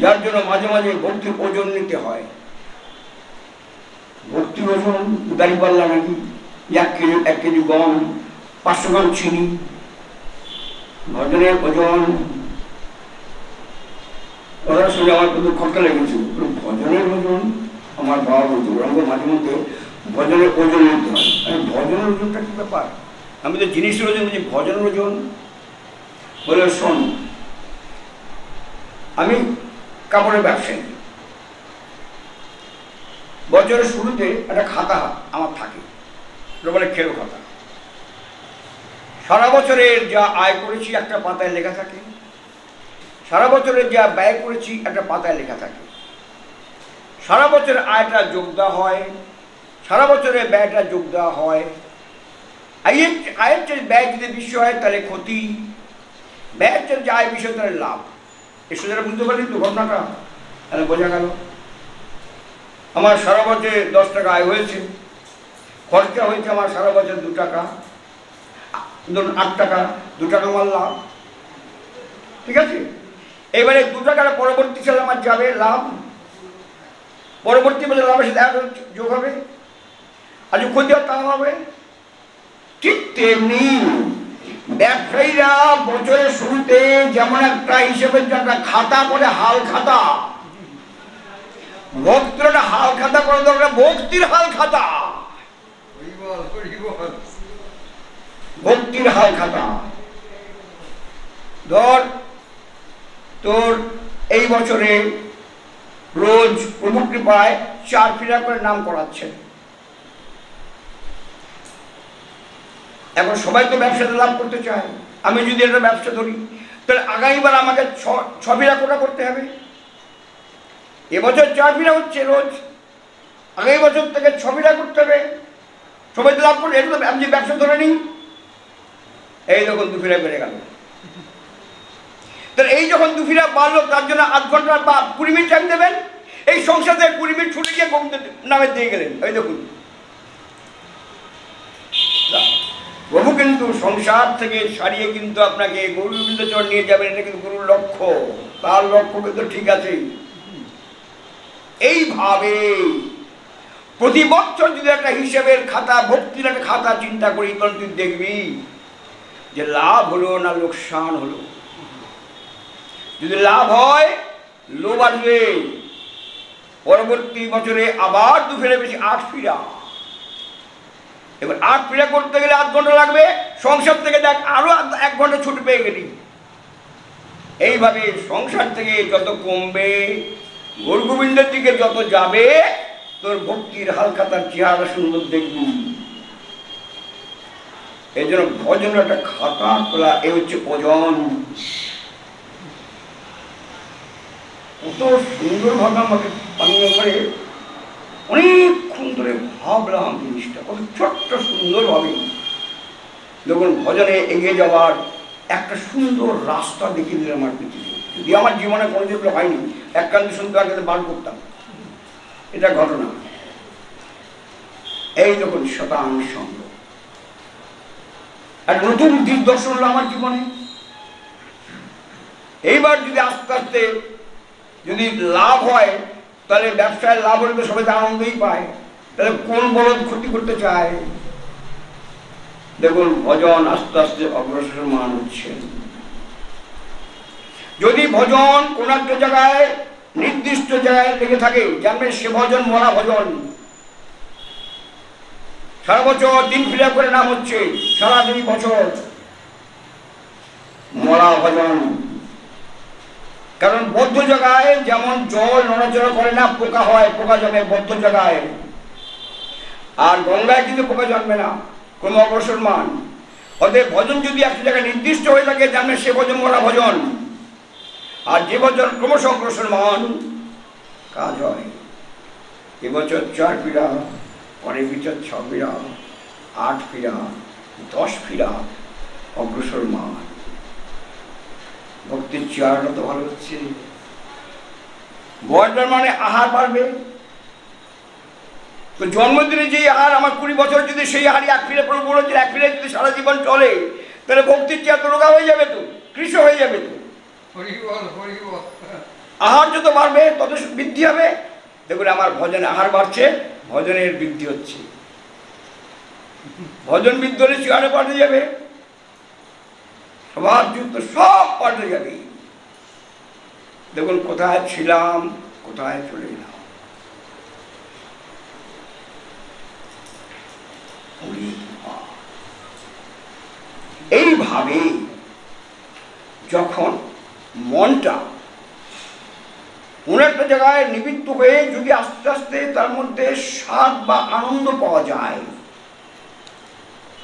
Speaker 1: যার জন্য মাঝে মাঝে ভক্তির ওজন নিতে হয়। ভক্তির ওজন দাঁড়িয়ে পারলা নাকি 1 কেজি গম, 500 গ্রাম চিনি। ভজনের ওজন ওরা শুনে আমার কিন্তু খটকা লেগেছে। ভজনের ওজন আমার বাবা বলতো, রঙ্গ মাঝে মধ্যে ভজনের ওজন নিতে হয়। ভজনের ওজনটা কি ব্যাপার? আমি তো জিনিসের ওজন বলছি, ভজনের ওজন বলে শোন, আমি কাপড়ের ব্যবসায়ী। বছরের শুরুতে একটা খাতা আমার থাকে, বলে খেরো খাতা। সারা বছরের যা আয় করেছি একটা পাতায় লেখা থাকে, সারা বছরের যা ব্যয় করেছি একটা পাতায় লেখা থাকে, সারা বছরের আয়টা যোগ দেওয়া হয়, সারা বছরের ব্যয়টা যোগ দেওয়া হয়। আয়ের চেয়ে ব্যয় যদি বেশি হয় তাহলে ক্ষতি, ব্যয়ের চেয়ে যে আয় বিষয় তাহলে লাভ। এসে যারা বুঝতে পারলেন তো ঘটনাটা, তাহলে বোঝা গেল আমার সারা বছরে 10 টাকা আয় হয়েছে, খরচা হয়েছে আমার সারা বছর 2 টাকা, ধরুন 8 টাকা, 2 টাকা আমার লাভ। ঠিক আছে, এবারে 2 টাকার পরবর্তী সালে আমার যাবে লাভ, পরবর্তী বছর লাভের সাথে যোগ হবে, আর যে ক্ষতি হয় তা হবে। ঠিক তেমনি ব্যবসায়ীরা বছরের শুরুতে যেমন একটা হিসেবের জন্য খাতা করে, হাল খাতা, ভক্তির হাল খাতা করে দরকার, ভক্তির হাল খাতা, ভক্তির হাল খাতা। ধর তোর এই বছরে রোজ প্রভু কৃপায় 4 ফিরা করে নাম করাচ্ছে। এখন সবাই তো ব্যবসাতে লাভ করতে চায়। আমি যদি একটা ব্যবসা ধরি তাহলে আগামীবার আমাকে 6 ফিরা কোটা করতে হবে। এবছর 4 ফিরা হচ্ছে রোজ, আগামী বছর থেকে 6 ফিরা করতে হবে, সবাই তো লাভ করবে। এটা তো আমি যে ব্যবসা ধরে নিই, এই যখন 2 ফিরা বেড়ে গেল, তাহলে এই যখন 2 ফিরা বাড়লো তার জন্য 8 ঘন্টা বা 20 মিনিট টাইম দেবেন। এই সংসার থেকে 20 মিনিট ছুটে গিয়ে গোবিন্দ নামে দিয়ে গেলেন। ওই দেখুন, প্রভু কিন্তু সংসার থেকে সারিয়ে কিন্তু আপনাকে গুরু গোবিন্দচরণ নিয়ে যাবেন। এটা কিন্তু গুরুর লক্ষ্য, তার লক্ষ্য কিন্তু ঠিক আছে। এইভাবে প্রতি বছর যদি একটা হিসেবের খাতা, ভক্তির একটা খাতা চিন্তা করি, তখন তুই দেখবি যে লাভ হলো না লোকসান হলো। যদি লাভ হয়, লোভ আসবে, পরবর্তী বছরে আবার 2 ফিরে বেশি 8 ফিরা। এবার 8 ফিরা করতে গেলে 8 ঘন্টা লাগবে, সংসার থেকে দেখ আরো 1 ঘন্টা ছুটি পেয়ে গেলি। এইভাবে সংসার থেকে যত কমবে, গুরু গোবিন্দের দিকে যত যাবে, তোর ভক্তির হালখাতার চেহারা সুন্দর দেখবি। এই জন্য ভজন একটা খাতা খোলা, এ হচ্ছে ভজন। কত সুন্দরভাবে আমাকে পানীয় করে অনেকক্ষণ ধরে ভাবলাম জিনিসটা, কত ছোট্ট সুন্দরভাবে। যখন ভজনে এগিয়ে যাওয়ার একটা সুন্দর রাস্তা দেখিয়ে দিল আমার পৃথিবী। যদি আমার জীবনে কোনো যেগুলো হয়নি, এক কান্দি শুনতে আগে বার করতাম, এটা ঘটনা। এই যখন শতাংশ একটা নতুন দিগদর্শন হলো আমার জীবনে। এইবার যদি আস্তে আস্তে যদি লাভ হয়, তাহলে ব্যবসায় লাভ হলে তো সবাই আনন্দই পায়। তাহলে কোন বলদ ক্ষতি করতে চায়? দেখুন, ভজন আস্তে আস্তে অগ্রসরমান হচ্ছে। যদি ভজন কোন একটা জায়গায় নির্দিষ্ট জায়গায় লেগে থাকে, জানবেন সে ভজন মরা ভজন। সারা বছর 3 ফিরা করে নাম হচ্ছে, সারা 2 বছর মরা ভজন। কারণ বদ্ধ জায়গায় যেমন জল নড়াচড়া করে না, পোকা হয়, পোকা জমে বদ্ধ জায়গায়। আর গঙ্গায় কিন্তু পোকা জন্মে না, ক্রম অগ্রসরমান। অতএব ভজন যদি একটা জায়গায় নির্দিষ্ট হয়ে থাকে, জানবে সে ভজন মরা ভজন। আর যে ভজন ক্রমশ অগ্রসরমান কাজ হয়। এবছর 4 ফিরা, পরের বছর 6 ফিরা, 8 ফিরা, 10 ফিরা অগ্রসরমান। ভক্তির চেয়ারটা তো ভালো হচ্ছে। বয়স মানে আহার বাড়বে। তো জন্মদিনে যে আহার আমার 20 বছর, যদি সেই আহারই 1 ফিরে পরে বলেছে, 1 ফিরে যদি সারা জীবন চলে, তাহলে ভক্তির চেয়ার তো রোগা হয়ে যাবে, তো কৃষ হয়ে যাবে। তো আহার যত বাড়বে তত বৃদ্ধি হবে। দেখুন, আমার ভজনে আহার বাড়ছে, ভজনের বৃদ্ধি হচ্ছে। ভজন বৃদ্ধি হলে চেয়ারে পাল্টে যাবে, স্বভাব যুক্ত সব পাল্টে যাবে। দেখুন, কোথায় ছিলাম, কোথায় চলে গেলাম। এইভাবে যখন মনটা কোন একটা জায়গায় নিবৃত্ত হয়ে যদি আস্তে আস্তে তার মধ্যে স্বাদ বা আনন্দ পাওয়া যায়,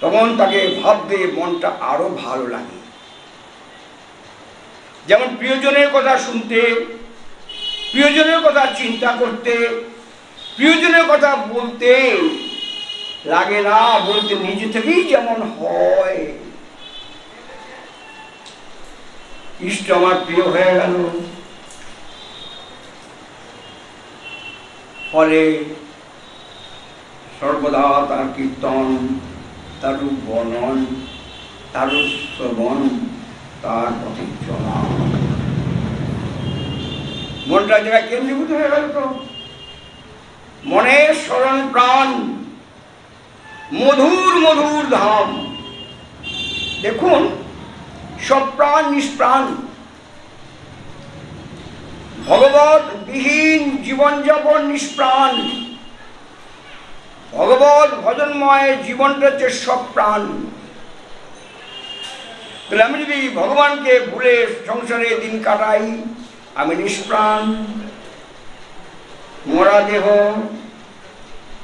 Speaker 1: তখন তাকে ভাবতে মনটা আরো ভালো লাগে। যেমন প্রিয়জনের কথা শুনতে, প্রিয়জনের কথা চিন্তা করতে, প্রিয়জনের কথা বলতে লাগে না, বলতে নিজে থেকেই যেমন হয়। ইষ্ট আমার প্রিয় হয়ে গেল, ফলে সর্বদা তার কীর্তন, তার রূপ বর্ণন, তার শ্রবণ, তার পথে চলা। মনটা জায়গায় কেন্দ্রীভূত হয়ে গেল। তো মনের স্মরণ প্রাণ, মধুর মধুর ধাম। দেখুন, সপ্রাণ নিষ্প্রাণ। ভগবত বিহীন জীবনযাপন নিষ্প্রাণ। ভগবত ভজনময় জীবনটা হচ্ছে সপ্রাণ। তাহলে আমি যদি ভগবানকে ভুলে সংসারে দিন কাটাই, আমি নিষ্প্রাণ, মরা দেহ।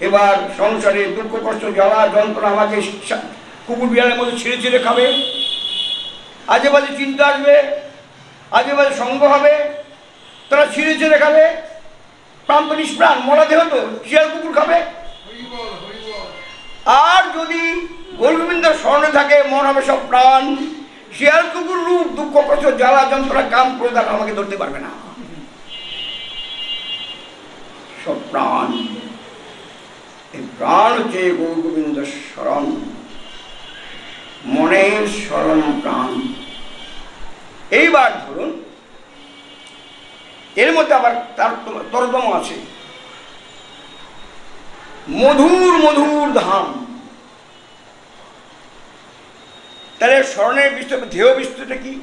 Speaker 1: এবার সংসারে দুঃখ কষ্ট জ্বালা যন্ত্রণা আমাকে কুকুর বিড়ালের মধ্যে ছিঁড়ে ছিঁড়ে খাবে, আজে বাজে চিন্তা আসবে, আজে বাজে সঙ্গ হবে, তারা ছিঁড়ে ছিঁড়ে খাবে। প্রাণ তো নিষ্প্রাণ, মরা দেহ তো, শিয়াল কুকুর খাবে। আর যদি গৌরগোবিন্দের স্মরণে থাকে, মন হবে সব প্রাণ। শিয়াল কুকুর রূপ দুঃখ কষ্ট জ্বালা যন্ত্রণা কাম ক্রোধ আমাকে ধরতে পারবে না। সব প্রাণ, এই প্রাণ হচ্ছে গৌরগোবিন্দ স্মরণ, মনের স্মরণ প্রাণ। এইবার ধরুন এর মধ্যে আবার তার তরতম আছে, মধুর মধুর ধাম। তাহলে স্মরণের বিস্তৃত ধ্যেয় বিস্তৃত কি?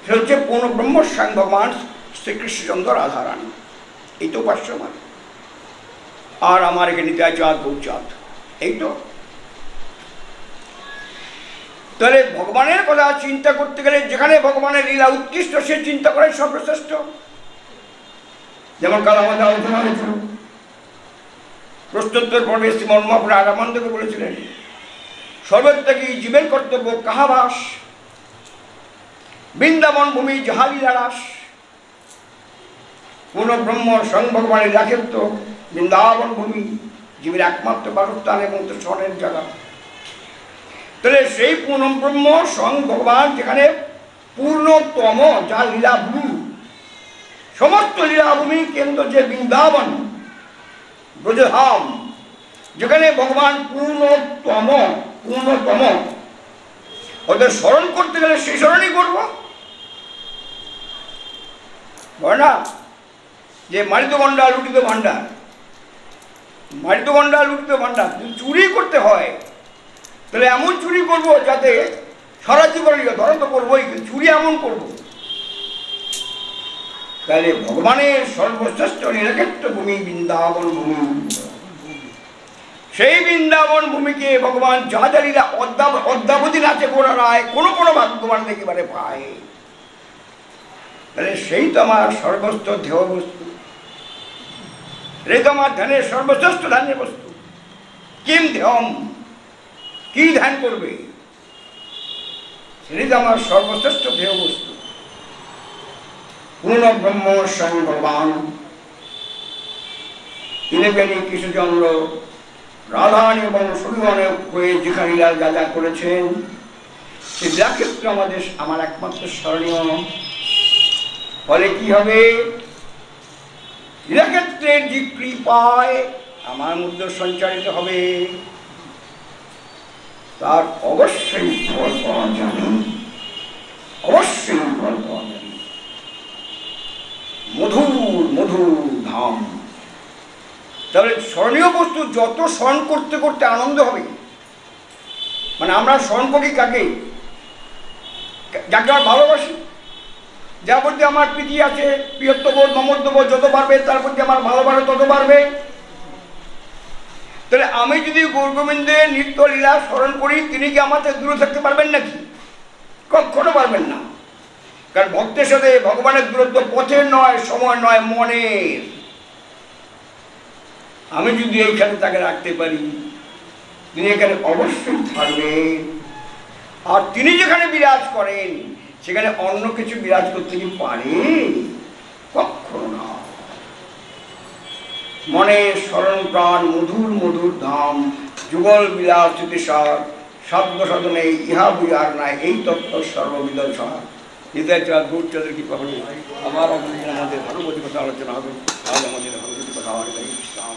Speaker 1: সে হচ্ছে পূর্ণ ব্রহ্ম স্বয়ং ভগবান শ্রীকৃষ্ণচন্দ্র রাধারানী। এই তো উপাস্য আমার। আর আমার এখানে নিতাইচাঁদ গৌরচাঁদ, এই তো। তাহলে ভগবানের কথা চিন্তা করতে গেলে যেখানে ভগবানের লীলা উৎকৃষ্ট সে চিন্তা করাই সর্বশ্রেষ্ঠ। যেমন কাল আমাদের আলোচনা হয়েছিল, প্রশ্নোত্তর পর্বে শ্রীমন মহাপুর আরামানন্দকে বলেছিলেন, সর্বত্যাগী জীবের কর্তব্য কাহাবাস, বৃন্দাবন ভূমি যাহা লীলারাস। পূর্ণ ব্রহ্ম স্বয়ং ভগবানের রাখেত্ব বৃন্দাবন ভূমি, জীবের একমাত্র বাসস্থান এবং তো স্বর্ণের জায়গা। তাহলে সেই পূর্ণ ব্রহ্ম স্বয়ং ভগবান যেখানে পূর্ণতম, যা লীলাভূমি, সমস্ত লীলাভূমি কেন্দ্র যে বৃন্দাবন ব্রজধাম, যেখানে ভগবান পূর্ণতম, ওদের স্মরণ করতে গেলে সেই স্মরণই করবো। বলে না যে মারিত গন্ডা লুটিত ভান্ডার, মারিত গন্ডা লুটিত ভান্ডার। যদি চুরি করতে হয় তাহলে এমন চুরি করবো যাতে সারা জীবনে, ধরো তো করবোই, চুরি এমন করব তাহলে ভগবানের সর্বশ্রেষ্ঠ নিরক্ষেত্র ভূমি বৃন্দাবন ভূমি। সেই বৃন্দাবন ভূমিকে ভগবান যা জানিলা অদ্যাবধি নাচে গোড়া রায়, কোনো কোনো ভাগ্যবান একেবারে পায়। তাহলে সেই তো আমার সর্বস্ব ধ্যেয় বস্তু, এই তো আমার ধ্যানের সর্বশ্রেষ্ঠ ধ্যানের বস্তু। কিম ধ্যেয়ম, কি ধ্যান করবে, সেটাই তো আমার সর্বশ্রেষ্ঠ ধ্যেয় বস্তু। পূর্ণ ব্রহ্ম স্বয়ং ভগবান, তিনি বেনি কৃষ্ণচন্দ্র রাধারানী এবং সুবিমনে হয়ে যেখানে লীলা যা যা করেছেন, সেই লীলাক্ষেত্র আমার একমাত্র স্মরণীয়। ফলে কি হবে, লীলাক্ষেত্রের যে কৃপায় আমার মধ্যে সঞ্চারিত হবে, তার অবশ্যই ফল পাওয়া যাবে, অবশ্যই ফল পাওয়া যাবে। মধুর মধুর ধাম। তাহলে স্মরণীয় বস্তু যত স্মরণ করতে করতে আনন্দ হবে। মানে আমরা স্মরণ করি কাকে, যাকে আমরা ভালোবাসি, যার প্রতি আমার প্রীতি আছে, প্রিয়ত্ববোধ মমত্ববোধ যত বাড়বে তার প্রতি আমার ভালোবাসা তত বাড়বে। তাহলে আমি যদি গৌরগোবিন্দের নিত্য লীলা স্মরণ করি, তিনি কি আমার থেকে দূরে থাকতে পারবেন নাকি? কখনো পারবেন না। কারণ ভক্তের সাথে ভগবানের দূরত্ব পথের নয়, সময় নয়, মনের। আমি যদি এইখানে তাকে রাখতে পারি, তিনি এখানে অবশ্যই থাকবেন। আর তিনি যেখানে বিরাজ করেন সেখানে অন্য কিছু বিরাজ করতে কি পারে? কখনো না। মনের স্মরণ প্রাণ মধুর মধুর ধাম, যুগল বিলাস স্মৃতিসার, সাধ্য সাধনে ইহা বই আর নাই, এই তত্ত্ব সর্ববিদল সার। নিতাইচাঁদ গৌরচাঁদের কি কখনো আমার আমাদের ভাগবতী কথা আলোচনা হবে। আজ আমাদের ভাগবতী কথা ইসলাম।